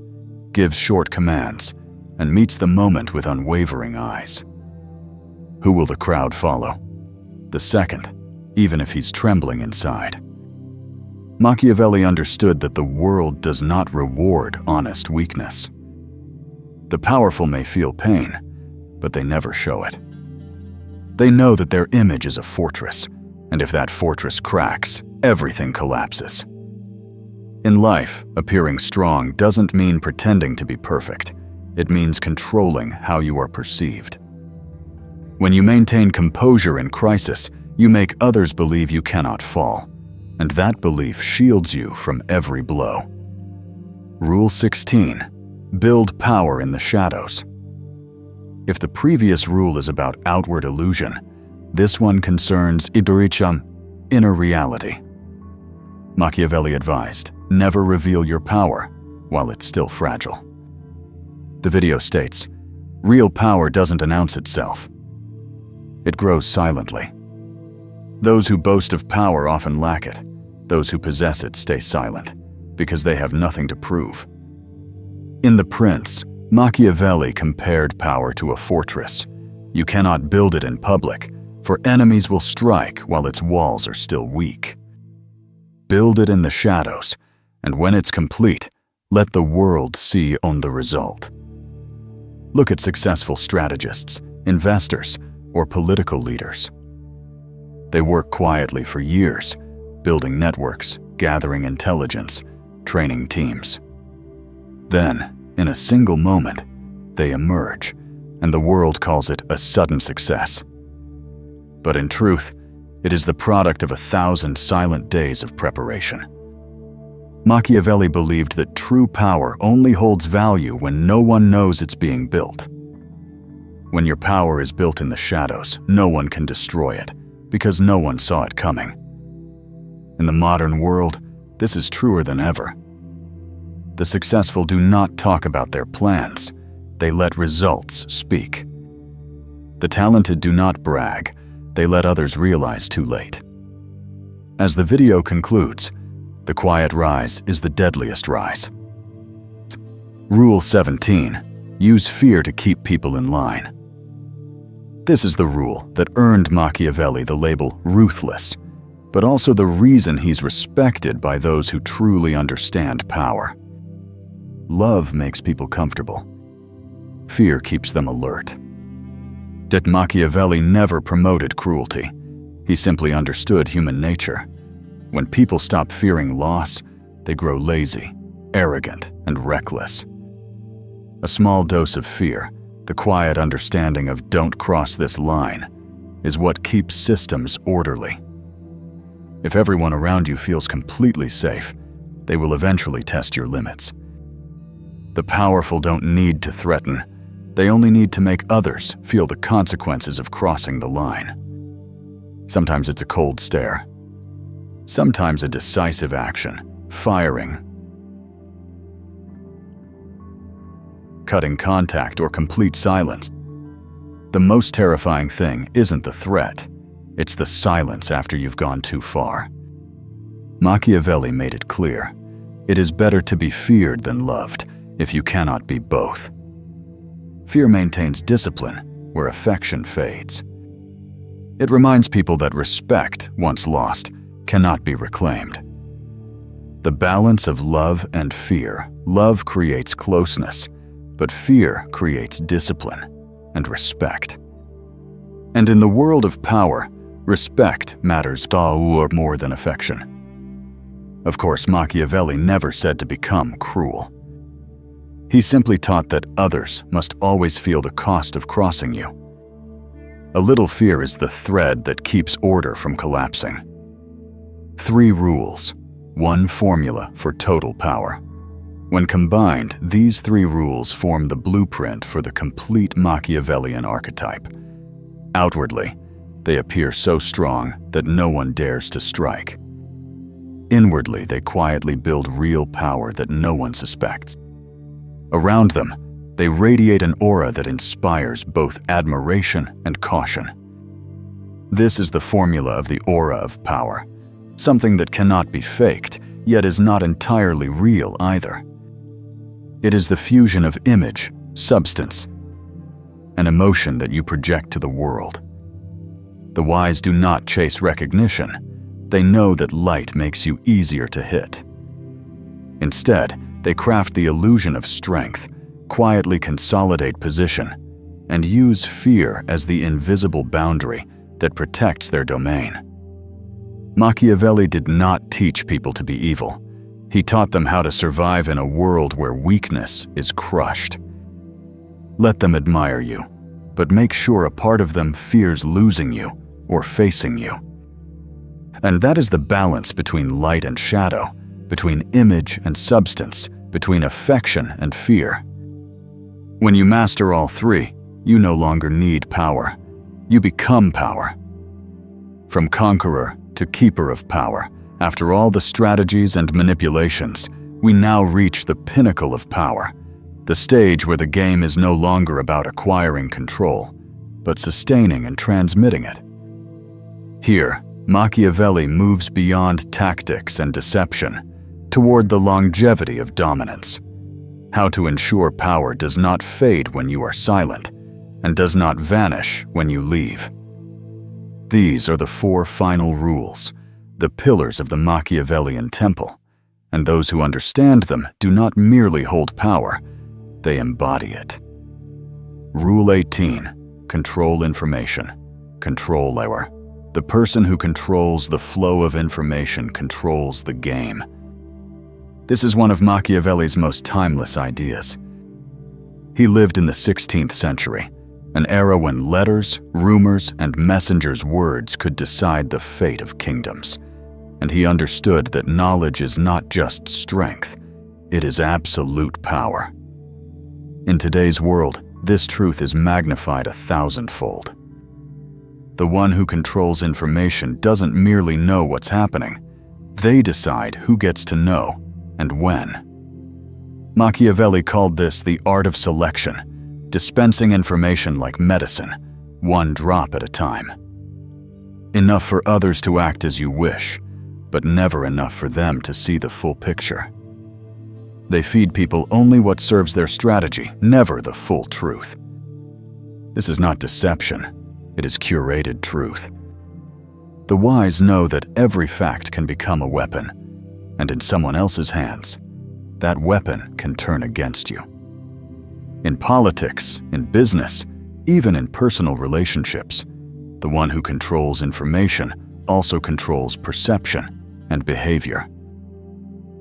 gives short commands, and meets the moment with unwavering eyes. Who will the crowd follow? The second, even if he's trembling inside. Machiavelli understood that the world does not reward honest weakness. The powerful may feel pain, but they never show it. They know that their image is a fortress, and if that fortress cracks, everything collapses. In life, appearing strong doesn't mean pretending to be perfect. It means controlling how you are perceived. When you maintain composure in crisis, you make others believe you cannot fall, and that belief shields you from every blow. Rule 16. Build power in the shadows. If the previous rule is about outward illusion, this one concerns inner reality. Machiavelli advised, never reveal your power while it's still fragile. The video states, real power doesn't announce itself. It grows silently. Those who boast of power often lack it. Those who possess it stay silent, because they have nothing to prove. In The Prince, Machiavelli compared power to a fortress. You cannot build it in public, for enemies will strike while its walls are still weak. Build it in the shadows, and when it's complete, let the world see on the result. Look at successful strategists, investors, or political leaders. They work quietly for years, building networks, gathering intelligence, training teams. Then, in a single moment, they emerge, and the world calls it a sudden success. But in truth, it is the product of 1,000 silent days of preparation. Machiavelli believed that true power only holds value when no one knows it's being built. When your power is built in the shadows, no one can destroy it, because no one saw it coming. In the modern world, this is truer than ever. The successful do not talk about their plans. They let results speak. The talented do not brag. They let others realize too late. As the video concludes, the quiet rise is the deadliest rise. Rule 17. Use fear to keep people in line. This is the rule that earned Machiavelli the label ruthless, but also the reason he's respected by those who truly understand power. Love makes people comfortable. Fear keeps them alert. Yet Machiavelli never promoted cruelty. He simply understood human nature. When people stop fearing loss, they grow lazy, arrogant, and reckless. A small dose of fear, the quiet understanding of "don't cross this line," is what keeps systems orderly. If everyone around you feels completely safe, they will eventually test your limits. The powerful don't need to threaten. They only need to make others feel the consequences of crossing the line. Sometimes it's a cold stare. Sometimes a decisive action, firing, cutting contact, or complete silence. The most terrifying thing isn't the threat. It's the silence after you've gone too far. Machiavelli made it clear. It is better to be feared than loved, if you cannot be both. Fear maintains discipline where affection fades. It reminds people that respect, once lost, cannot be reclaimed. The balance of love and fear. Love creates closeness, but fear creates discipline and respect. And in the world of power, Respect matters more than affection. Of course, Machiavelli never said to become cruel. He simply taught that others must always feel the cost of crossing you. A little fear is the thread that keeps order from collapsing. 3 rules, 1 formula for total power. When combined, these 3 rules form the blueprint for the complete Machiavellian archetype. Outwardly, they appear so strong that no one dares to strike. Inwardly, they quietly build real power that no one suspects. Around them, they radiate an aura that inspires both admiration and caution. This is the formula of the aura of power, something that cannot be faked, yet is not entirely real either. It is the fusion of image, substance, and emotion that you project to the world. The wise do not chase recognition. They know that light makes you easier to hit. Instead, they craft the illusion of strength, quietly consolidate position, and use fear as the invisible boundary that protects their domain. Machiavelli did not teach people to be evil. He taught them how to survive in a world where weakness is crushed. Let them admire you, but make sure a part of them fears losing you or facing you. And that is the balance between light and shadow, between image and substance, between affection and fear. When you master all 3, you no longer need power. You become power. From conqueror to keeper of power, after all the strategies and manipulations, we now reach the pinnacle of power, the stage where the game is no longer about acquiring control, but sustaining and transmitting it. Here, Machiavelli moves beyond tactics and deception toward the longevity of dominance. How to ensure power does not fade when you are silent and does not vanish when you leave. These are the 4 final rules, the pillars of the Machiavellian temple, and those who understand them do not merely hold power, they embody it. Rule 18, control information, control hour. The person who controls the flow of information controls the game. This is one of Machiavelli's most timeless ideas. He lived in the 16th century, an era when letters, rumors, and messengers' words could decide the fate of kingdoms. And he understood that knowledge is not just strength, it is absolute power. In today's world, this truth is magnified 1,000-fold. The one who controls information doesn't merely know what's happening. They decide who gets to know and when. Machiavelli called this the art of selection, dispensing information like medicine, 1 drop at a time. Enough for others to act as you wish, but never enough for them to see the full picture. They feed people only what serves their strategy, never the full truth. This is not deception. It is curated truth. The wise know that every fact can become a weapon, and in someone else's hands, that weapon can turn against you. In politics, in business, even in personal relationships, the one who controls information also controls perception and behavior.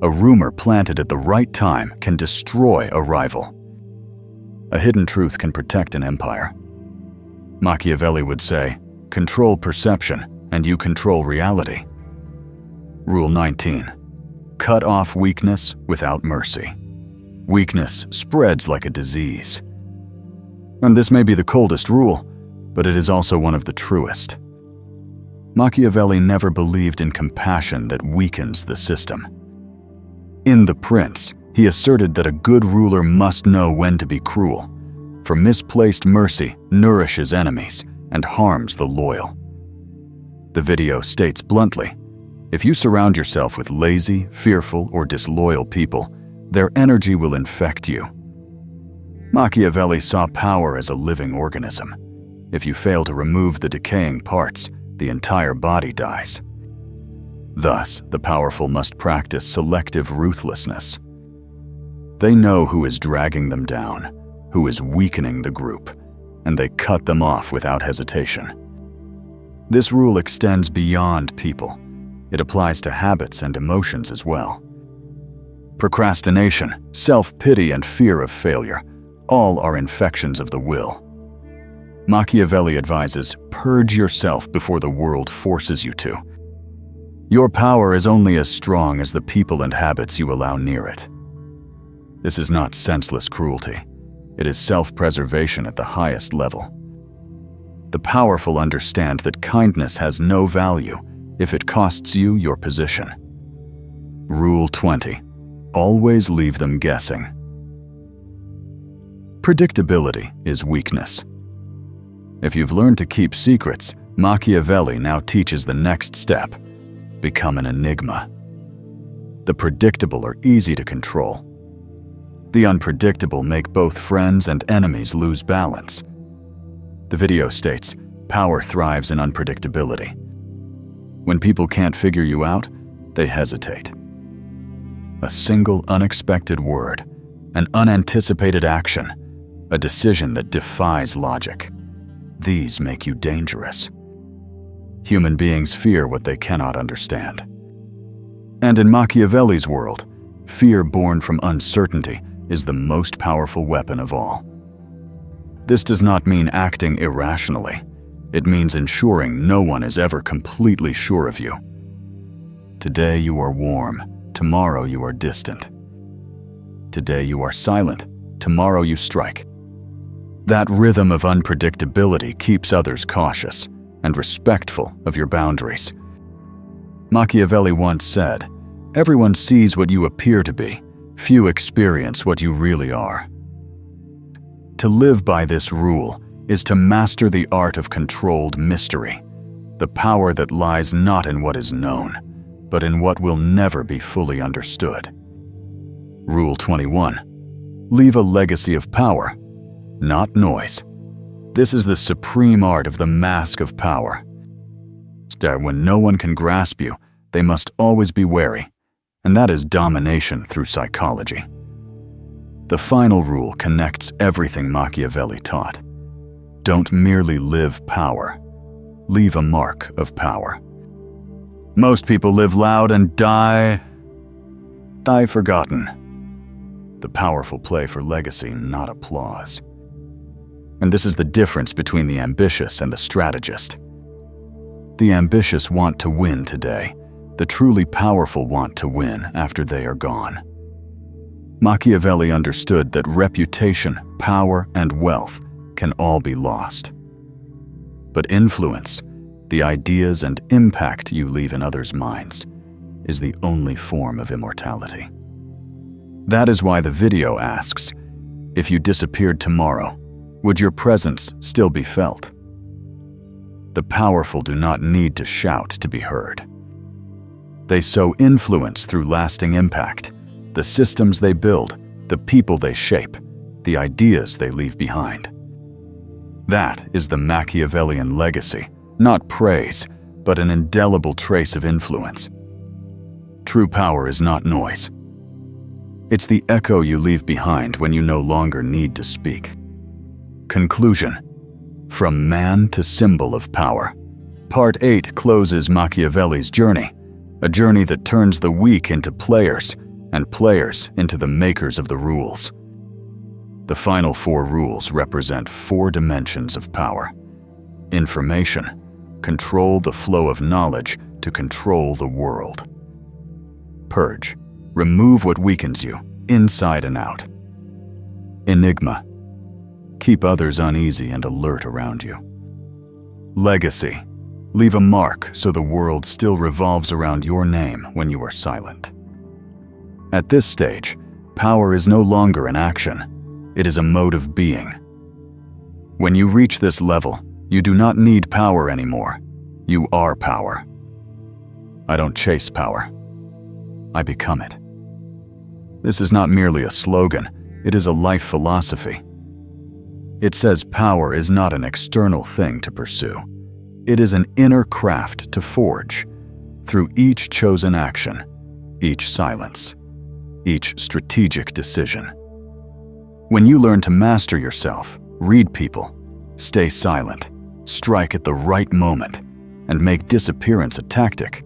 A rumor planted at the right time can destroy a rival. A hidden truth can protect an empire. Machiavelli would say, control perception and you control reality. Rule 19. Cut off weakness without mercy. Weakness spreads like a disease. And this may be the coldest rule, but it is also one of the truest. Machiavelli never believed in compassion that weakens the system. In The Prince, he asserted that a good ruler must know when to be cruel, for misplaced mercy nourishes enemies and harms the loyal. The video states bluntly, if you surround yourself with lazy, fearful, or disloyal people, their energy will infect you. Machiavelli saw power as a living organism. If you fail to remove the decaying parts, the entire body dies. Thus, the powerful must practice selective ruthlessness. They know who is dragging them down, who is weakening the group, and they cut them off without hesitation. This rule extends beyond people. It applies to habits and emotions as well. Procrastination, self-pity, and fear of failure, all are infections of the will. Machiavelli advises, purge yourself before the world forces you to. Your power is only as strong as the people and habits you allow near it. This is not senseless cruelty. It is self-preservation at the highest level. The powerful understand that kindness has no value if it costs you your position. Rule 20. Always leave them guessing. Predictability is weakness. If you've learned to keep secrets, Machiavelli now teaches the next step: become an enigma. The predictable are easy to control. The unpredictable make both friends and enemies lose balance. The video states, power thrives in unpredictability. When people can't figure you out, they hesitate. A single unexpected word, an unanticipated action, a decision that defies logic. These make you dangerous. Human beings fear what they cannot understand. And in Machiavelli's world, fear born from uncertainty is the most powerful weapon of all. This does not mean acting irrationally. It means ensuring no one is ever completely sure of you. Today you are warm, tomorrow you are distant. Today you are silent, tomorrow you strike. That rhythm of unpredictability keeps others cautious and respectful of your boundaries. Machiavelli once said, "Everyone sees what you appear to be, few experience what you really are." To live by this rule is to master the art of controlled mystery, the power that lies not in what is known, but in what will never be fully understood. Rule 21. Leave a legacy of power, not noise. This is the supreme art of the mask of power. When no one can grasp you, they must always be wary, and that is domination through psychology. The final rule connects everything Machiavelli taught. Don't merely live power, leave a mark of power. Most people live loud and die forgotten. The powerful play for legacy, not applause. And this is the difference between the ambitious and the strategist. The ambitious want to win today. The truly powerful want to win after they are gone. Machiavelli understood that reputation, power, and wealth can all be lost. But influence, the ideas and impact you leave in others' minds, is the only form of immortality. That is why the video asks, if you disappeared tomorrow, would your presence still be felt? The powerful do not need to shout to be heard. They sow influence through lasting impact, the systems they build, the people they shape, the ideas they leave behind. That is the Machiavellian legacy, not praise, but an indelible trace of influence. True power is not noise. It's the echo you leave behind when you no longer need to speak. Conclusion. From man to symbol of power. Part 8 closes Machiavelli's journey, a journey that turns the weak into players and players into the makers of the rules. The final 4 rules represent 4 dimensions of power. Information. Control the flow of knowledge to control the world. Purge. Remove what weakens you, inside and out. Enigma. Keep others uneasy and alert around you. Legacy. Leave a mark so the world still revolves around your name when you are silent. At this stage, power is no longer an action. It is a mode of being. When you reach this level, you do not need power anymore. You are power. I don't chase power. I become it. This is not merely a slogan, it is a life philosophy. It says power is not an external thing to pursue. It is an inner craft to forge through each chosen action, each silence, each strategic decision. When you learn to master yourself, read people, stay silent, strike at the right moment, and make disappearance a tactic,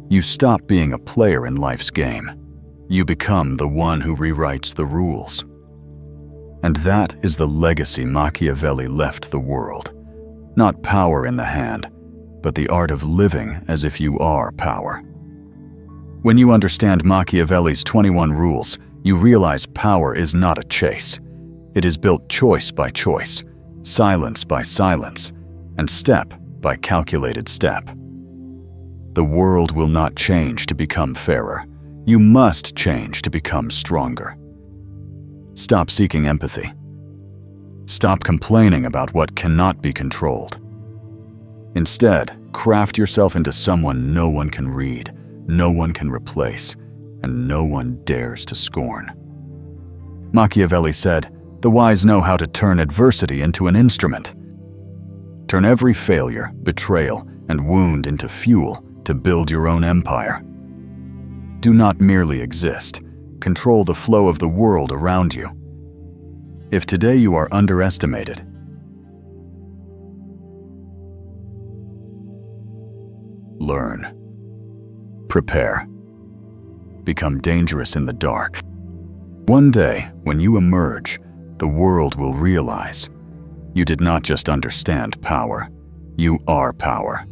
you stop being a player in life's game. You become the one who rewrites the rules. And that is the legacy Machiavelli left the world. Not power in the hand, but the art of living as if you are power. When you understand Machiavelli's 21 rules, you realize power is not a chase. It is built choice by choice, silence by silence, and step by calculated step. The world will not change to become fairer. You must change to become stronger. Stop seeking empathy. Stop complaining about what cannot be controlled. Instead, craft yourself into someone no one can read, no one can replace, and no one dares to scorn. Machiavelli said, "The wise know how to turn adversity into an instrument." Turn every failure, betrayal, and wound into fuel to build your own empire. Do not merely exist. Control the flow of the world around you. If today you are underestimated, learn. Prepare. Become dangerous in the dark. One day, when you emerge, the world will realize you did not just understand power, you are power.